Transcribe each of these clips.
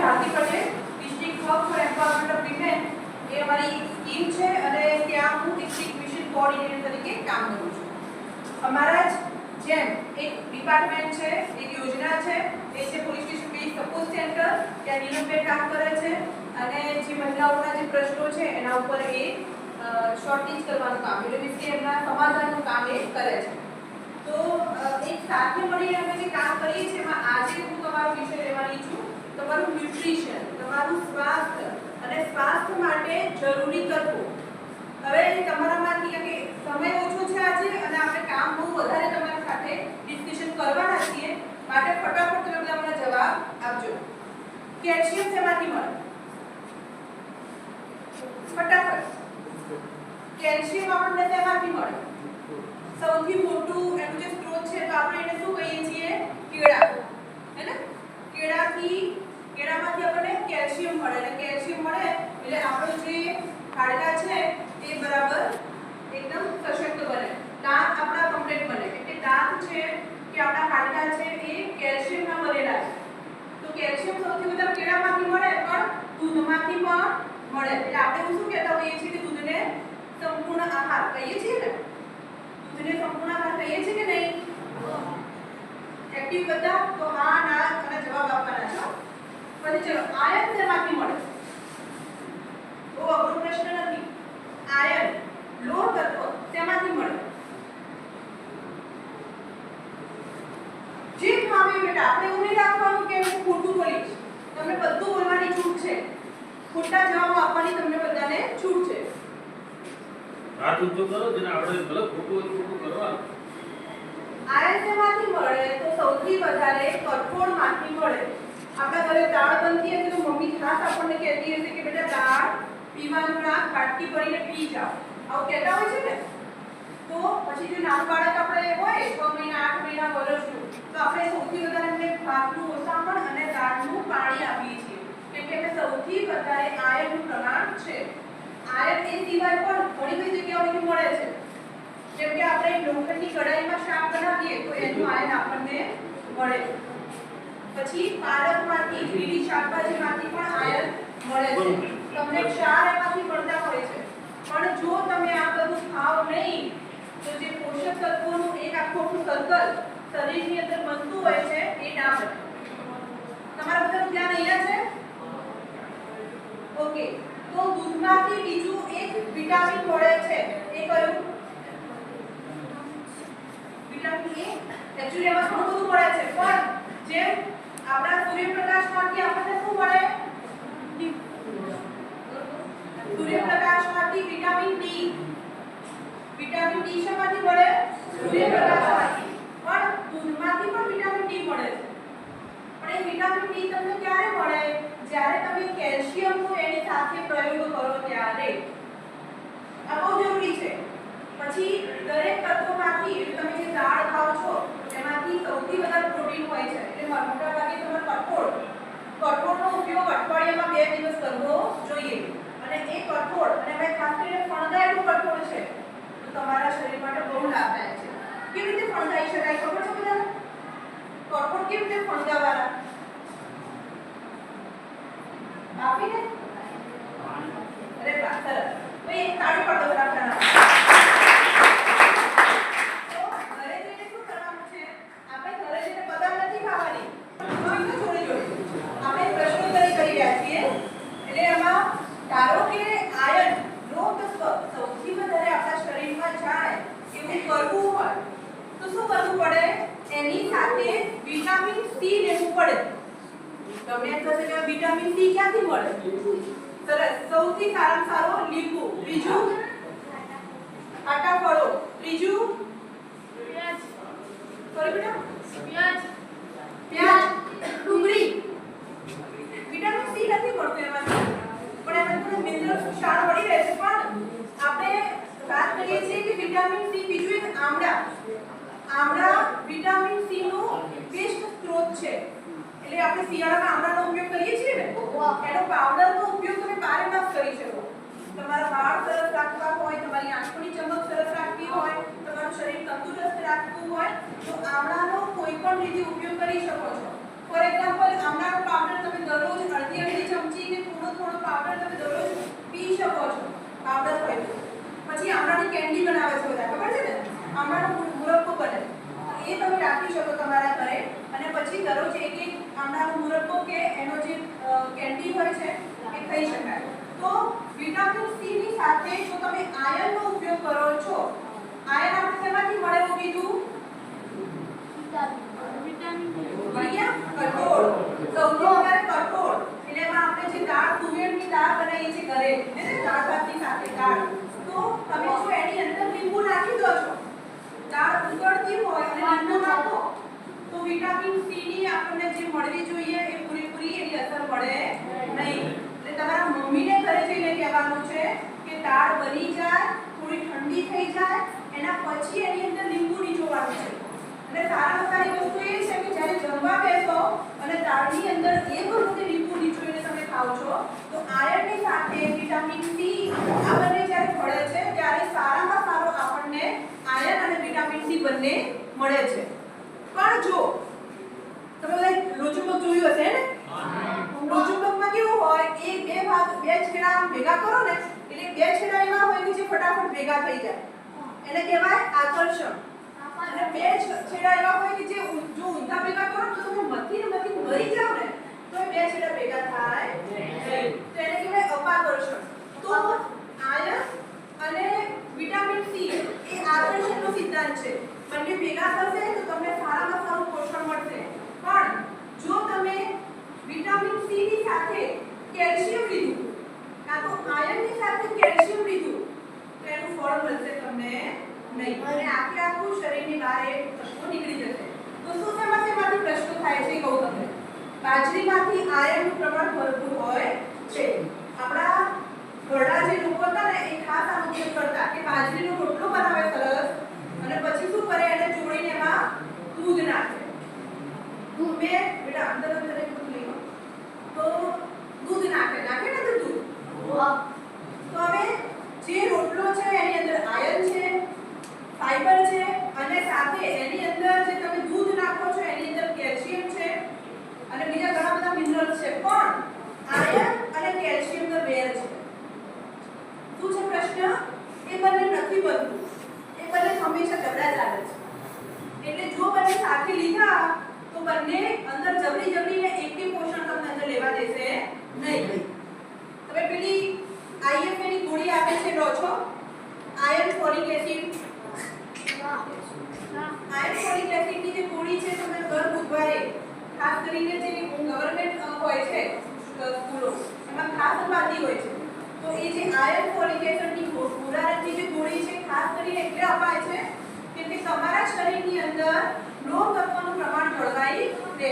Bharati Patel, district work for empowerment of women એ અમારી scheme છે અને ત્યાં હું ડિસ્ટ્રિક્ટ મિશન કોઓર્ડિનેટર તરીકે કામ કરું છું. અમારા જેમ એક ડિપાર્ટમેન્ટ છે, એક યોજના છે, એ છે police station base support centre. ત્યાં નીલમબેન કામ કરે છે અને જે મહિલાઓના જે પ્રશ્નો છે એના ઉપર એ શોર્ટેજ કરવાનું કામ, એટલે કે એમના સમાધાનનું કામ એ કરે છે. તો એક સાથે મળીને અમે જે કામ કરીએ છીએ એમાં આજે હું તમારો વિષય લેવાની છું તમારું ન્યુટ્રિશન, તમારું સ્વાસ્થ્ય અને સ્વાસ્થ્ય માટે જરૂરી તત્વો. હવે તમારામાંથી કે સમય ઓછો છે આજે અને આપણે કામ બહુ વધારે તમારી સાથે ડિસ્કશન કરવાના છીએ, માટે ફટાફટ તમે બધા મને જવાબ આપજો. કેલ્શિયમ શેમાંથી મળે? ફટાફટ. કેલ્શિયમ આપણને શેમાંથી મળે? સૌથી મોટું એનું જે સ્ત્રોત છે તો આપણે એને શું કહીએ છીએ? કેળા. હે ને? કેળામાંથી આપણને કેલ્શિયમ મળે અને કેલ્શિયમ મળે એટલે આપણું જે હાડકા છે એ બરાબર એકદમ સશક્ત બને, દાંત આપણા કમ્પ્લીટ બને. એટલે દાંત છે કે આપણા હાડકા છે એ કેલ્શિયમના બનેલા છે. તો કેલ્શિયમ સૌથી વધારે કેળામાંથી મળે પણ દૂધમાંથી પણ મળે. એટલે આપણે શું કહેતા હોઈએ છીએ કે દૂધને સંપૂર્ણ આહાર કહીએ છીએ ને? દૂધને સંપૂર્ણ આહાર કહીએ છીએ કે નહીં? એક્ટિવ બધા તો હા ના અને જવાબ આપવાના છો. પછી ચલો, આયર્ન શેમાંથી મળે? બહુ અઘરો પ્રશ્ન નથી. આયર્ન લોહ તત્વ શેમાંથી મળે? જે ખાવે બેટા, આપણે એવું નહીં રાખવાનું કે હું ખોટું બોલીશ. તમને બધું બોલવાની છૂટ છે, ખોટા જવાબ આપવાની તમને બધાને છૂટ છે. હાથ ઊંચો કરો, જેને આપણે ભલે ખોટું કરવાનું. આયર્ન શેમાંથી મળે? તો સૌથી વધારે કઠોળમાંથી મળે. આપણા ઘરે દાળ બનતી હશે તો મમ્મી ખાસ આપણને કહેતી હશે કે બેટા દાળ પીવાનું રાખ, બાટકી ભરીને પી જાઓ, આવું કહેતા હોય છે ને? તો પછી જો નાનું બાળક આપણે હોય 6 મહિના 8 મહિના વર્ષનું, તો આપણે સૌથી વધારે એમને ભાતનું ઓસામણ અને દાળનું પાણી આપીએ છીએ, કેમ કે એમાં સૌથી વધારે આયર્નનું પ્રમાણ છે. આયર્ન એ સિવાય પણ ઘણી બધી જગ્યાઓથી મળે છે. જેમ કે આપણે લોખંડની કઢાઈમાં શાક બનાવીએ તો એનું આયર્ન આપણને મળે. પછી પાલકમાંથી, લીલી શાકભાજીમાંથી પણ આયર્ન મળે છે. તમને ક્ષાર એમાંથી મળતા હોય છે. પણ જો તમે આ બધું ખાવ નહીં તો જે પોષક તત્વોનું એક આખું સર્કલ શરીરની અંદર બનતું હોય છે એ ના બને. તમારા બધાનું ધ્યાન અહીંયા છે? ઓકે. તો દૂધમાંથી બીજું એક વિટામિન મળે છે, એ કયું? Vitamin A. એક્ચ્યુઅલી એમાં ઘણું બધું મળે છે, પણ જેમ આપણા સૂર્યપ્રકાશમાંથી આપણને શું મળે? સૂર્યપ્રકાશમાંથી વિટામિન ડી. વિટામિન ડી શેમાંથી મળે? સૂર્યપ્રકાશમાંથી. પણ દૂધમાંથી પણ વિટામિન ડી મળે છે. પણ એ વિટામિન ડી તમને ક્યારે મળે? જ્યારે તમે કેલ્શિયમનો એની સાથે પ્રયોગ કરો ત્યારે. આ બહુ જરૂરી છે. પછી દરેક તત્વોમાંથી, તમે જે દાળ ખાઓ છો એમાંથી સૌથી વધારે પ્રોટીન હોય છે. એટલે મોટા ભાગે તમારે કઠોળનો ઉપયોગ અઠવાડિયામાં 2 દિવસ કરવો જોઈએ. અને એ કઠોળ, અને હવે ખાસ કરીને ફણગાયેલું કઠોળ છે તો તમારા શરીર માટે બહુ લાભદાયક છે. કેવી રીતે ફણગાઈ શકાય ખબર છે બધાને? કઠોળ કેવી રીતે ફણગાવવાના? આપીને? અરે વાહ, સરસ. ભાઈ એક તાળી પાડો બરાબર. ધારો કે આયર્ન લોહ તત્વ સૌથી વધારે આપણા શરીરમાં જાય એવું કરવું હોય તો શું કરવું પડે? એની સાથે વિટામિન સી લેવું પડે. તમને એમ થશે કે વિટામિન સી ક્યાંથી મળે? સરસ. સૌથી સારામાં સારો લીંબુ. બીજું ખાટા ફળો. ત્રીજું પ્યાજ. સોરી બેટા, પ્યાજ, ડુંગળી. વિટામિન સી નથી મળતું એમાંથી, પણ એમાં થોડું મિનરલ ક્ષાર મળી રહે છે. પણ આપણે વાત કરીએ છીએ કે વિટામિન સી. બીજું એક આમળા. આમળા વિટામિન સી નો બેસ્ટ સ્ત્રોત છે. એટલે આપણે શિયાળામાં આમળાનો ઉપયોગ કરીએ છીએ ને, એનો પાવડરનો ઉપયોગ તમે બારે માસ કરી શકો. તમારા વાળ સરસ રાખવા હોય, તમારી આંખોની ચમક સરસ રાખવી હોય, તમારું શરીર તંદુરસ્ત રાખવું હોય તો આમળાનો કોઈ પણ રીતે ઉપયોગ કરી શકો છો. ફોર એક્ઝામ્પલ, આમળાનો પાવડર તમે દરરોજ અડધી આમળાનો મુરબ્બો બને. એ તમે રાખી શકો તમારા ઘરે અને પછી દરરોજ એક આમળાનો મુરબ્બો કે એનો જે કેન્ડી હોય છે એ ખાઈ શકાય. તો વિટામિન સી ની સાથે જો તમે આયર્નનો ઉપયોગ કરો છો, આયર્ન આપણે શેમાંથી મળે એવું કીધું? કઠોળ. સૌથી વધારે કઠોળ. એટલે એમાં આપણે જે દાળ તુવેરની દાળ બનાવીએ છીએ ઘરે, એને દાળ ભાતની સાથે દાળ, તો તમે જો એની અંદર લીંબુ નાખી દો છો, દાળ ઉકળતી હોય અને લીંબુ નાખો તો વિટામિન સી ની આપણને જે મળવી જોઈએ એ પૂરેપૂરી એની અસર મળે નહીં. એટલે તમારા મમ્મીને ઘરે જઈને કહેવાનું છે કે દાળ બની જાય, થોડી ઠંડી થઈ જાય, એના પછી એની અંદર લીંબુ નીચોવાનું છે. અને સારામાં સારી વસ્તુ એ છે કે જ્યારે જમવા બેસો અને દાળની અંદર એક વખતે લીંબુ નીચોઈને તમે ખાઓ છો તો આયર્નની સાથે વિટામિન સી આ બંને જ્યારે મળે છે ત્યારે સારામાં સારો આપણને આયર્ન અને વિટામિન સી બંને મળે છે. પણ જો તમે લોચુંબક જોયું હશે ને, લોચુંબકમાં કેવું હોય, એક બે છેડા ભેગા કરો ને એટલે બે છેડા એવા હોય કે જે ફટાફટ ભેગા થઈ જાય, એને કહેવાય આકર્ષણ. અને બે છેડા એવા હોય કે જે જો ઊંધા ભેગા કરો તો તમે મથી મરી જાવ ને તો બે છેડા ભેગા થાય નહીં, તો એને કહેવાય અપાકર્ષણ. તો આયર્ન અને વિટામિન સી એ આકર્ષણનો સિદ્ધાંત છે. બંને ભેગા થશે તો તમને સારામાં સારું પોષણ મળશે. પણ જો તમે વિટામિન સી ની સાથે કેલ્શિયમ લીધું કાં તો આયર્નની સાથે કેલ્શિયમ લીધું તો એનું ફળ મળશે તમને નહીં અને આખું શરીરની બહાર એ તત્વો નીકળી જશે. તો શું શેમાંથી પ્રશ્નો થાય છે કહું તમને. બાજરીમાંથી આયર્નનું પ્રમાણ ભરપૂર હોય છે. આપણા ઘરડા જે લોકો હતા ને એ ખાસ આનો ઉપયોગ કરતા કે બાજરીનો રોટલો બનાવે સરસ અને પછી શું કરે, એને ચોળીને એમાં દૂધ નાખે. દૂધ બેટા અંદર દૂધ લઈ તો દૂધ નાખે ને તો દૂધ. તો હવે જે રોટલો છે એની અંદર આયર્ન છે, ફાઈબર છે અને સાથે એની અંદર જે તમે દૂધ નાખો છો એની અંદર કેલ્શિયમ છે અને બીજા ઘણા બધા મિનરલ્સ છે. પણ આયર્ન અને કેલ્શિયમનો વેર છે. શું છે પ્રશ્ન? એ બંને નથી બનતું, એ બંને હંમેશા જબડા ચાલે છે. એટલે જો બંને સાથે લીધા તો બંને અંદર જબરીને એક પોષણ તમને અંદર લેવા દેશે નહીં. તમે પેલી આઈએફએ ની ગોળી આપે છે લો છો, iron folic acid. Iron folic acid ની જે ગોળી છે તમે દર બુધવારે ખાસ કરીને જે ગવર્નમેન્ટ હોય છે સ્કૂલો એમાં ખાસ અપાતી હોય છે. તો એ જે આયર્ન ફોલિક એસિડ ની ગોળાની જે ગોળી છે ખાસ કરીને એટલે અપાય છે કે તમારા શરીરની અંદર લોહ તત્વનું પ્રમાણ જળવાઈ રહે.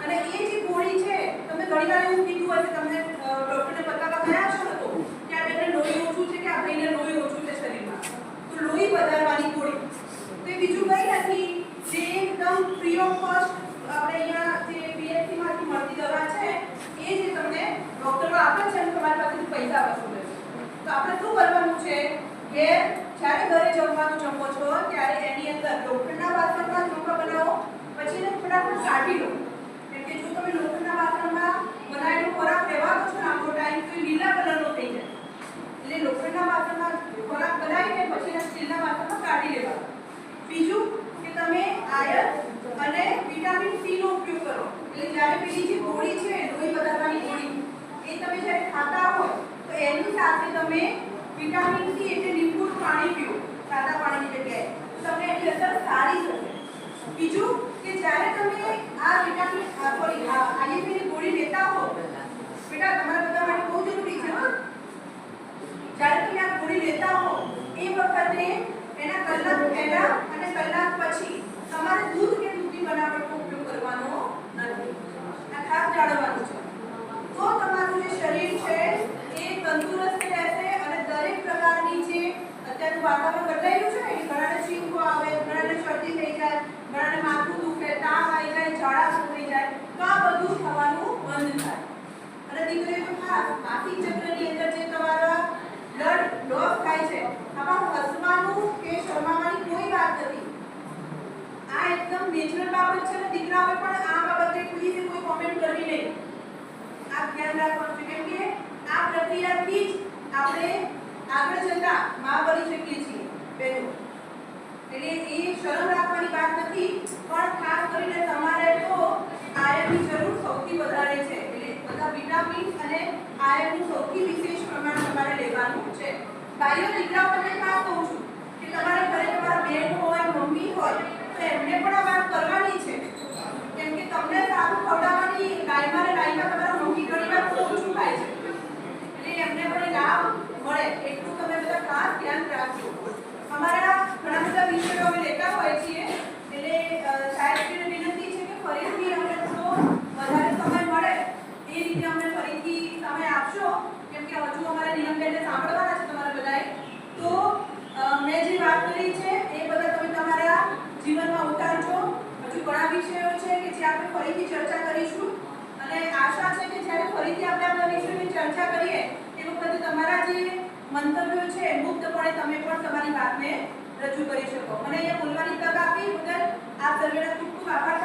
અને એ જે ગોળી છે તમે ઘણીવાર એવું કીધું હશે, તમને ડોક્ટરને બતાવવા ગયા છો તો કે આ બેને લોહી ઓછું છે કે આ ભાઈને લોહી ઓછું છે શરીરમાં, તો લોહી વધારવાની ગોળી. તો એ બીજું કંઈ નથી, જે એકદમ ફ્રી ઓફ કોસ્ટ આપણે અહીંયા જે પીએચસી માંથી મળતી દવા છે એ જે તમને ડોક્ટરો આપે છે અને તમારી પાસેથી પૈસા વસૂલે છે. તો આપણે શું કરવાનું છે કે જ્યારે ઘરે જમવાનું જમો છો ત્યારે એની અંદર લોખંડના વાસણમાં ચોખા બનાવો, પછી એને ફટાફટ કાઢી લો. કેમ કે જો તમે લોખંડના વાસણમાં બનાવેલો ખોરાક રહેવા દો છો લાંબો ટાઈમ તો એ લીલા કલરનો થઈ જાય. એટલે લોખંડના વાસણમાં ખોરાક બનાવીને પછી એને સ્ટીલના વાસણમાં કાઢી લેવાનો. બીજું કે તમે આયર્ન અને વિટામિન સી નો ઉપયોગ કરો. એટલે જ્યારે પેલી જે ગોળી છે લોહી વધારવાની ગોળી એ તમે જ્યારે ખાતા હોય તો એની સાથે તમે વિટામિન સી એટલે લીંબુનું પાણી પીઓ સાદા પાણીની જગ્યાએ, તો તમને એની અસર સારી થશે. બીજું કે જ્યારે તમે આ વિટામિન આઈએફએ ની ગોળી લેતા હો, બેટા તમારા બધા માટે બહુ જરૂરી છે. જ્યારે તમે આ ગોળી લેતા હો એ વખતે એના કલાક પહેલા અને કલાક પછી તમારે દૂધ કે દૂધની બનાવટનો ઉપયોગ કરવાનો નથી. આ ખાસ જાળવવાનું છે. તો તમારું જે શરીર છે એ તંદુરસ્ત રહેશે અને દરેક પ્રકારની જે અત્યારનું વાતાવરણ બદલાયેલું છે ને એ ઘણાને છીંકો આવે, ઘણાને શરદી થઈ જાય, ઘણાને માથું દુખે, તાવ આવી જાય, ઝાડા થઈ જાય, તો આ બધું થવાનું બંધ થાય. અને દીકરીઓ તો ખાસ માસિક ચક્રની અંદર જે તમારા બ્લડ લોસ થાય છે આમાં હસવાનું કે શરમાવાની કોઈ વાત નથી. આ એકદમ નેચરલ બાબત છે. દીકરાઓએ પણ આ બાબતે પ્લીઝ કોઈ કોમેન્ટ કરવી નહીં. આ ધ્યાન રાખવાનું છે કેમ કે આ પ્રક્રિયાથી જ આપણે આગળ જતા માં બની શકીએ છીએ. પહેલું એટલે એ શરમ રાખવાની વાત નથી, પણ ખાસ કરીને તમારે તો આયર્નની જરૂર સૌથી વધારે છે. એટલે બધા વિટામિન અને આયર્નનું સૌથી વિશેષ પ્રમાણ તમારે લેવાનું છે. ભાઈઓ દીકરાઓ તમને ખાસ કહું છું કે તમારે ઘરે તમારા બેન હોય, મમ્મી હોય, તો એમને પણ આ વાત કરવાની છે. કેમ કે તમને સારું ખવડાવવાની લાઈનમાં ને લાઈનમાં તમારા મમ્મી ઘણી વાર બહુ ઓછું ખાય છે. એટલે એમને પણ લાભ મળે એટલું તમે બધા ખાસ ધ્યાન રાખજો. અમારા ઘણા બધા વિષયો અમે લેતા હોય છીએ, એટલે સાહેબશ્રીને વિનંતી છે કે ફરીથી અમને થોડો વધારે સમય મળે એ રીતે અમને ફરીથી સમય આપશો, કેમ કે હજુ અમારે નિયમબેનને સાંભળવાના છે તમારા બધાએ. તો મેં જે વાત કરી છે એ બધા તમે તમારા જીવનમાં ઉતારજો. હજુ ઘણા વિષયો છે કે જે આપણે ફરીથી ચર્ચા કરીશું, અને આશા છે કે જ્યારે ફરીથી આપણે આપણા વિષયોની ચર્ચા કરીએ એ વખતે તમારા જે મંતવ્યો છે મુક્તપણે તમે પણ તમારી વાતને રજૂ કરી શકો. મને અહીંયા બોલવાની તક આપી બદલ આપ સર્વેનો ખૂબ ખૂબ આભાર.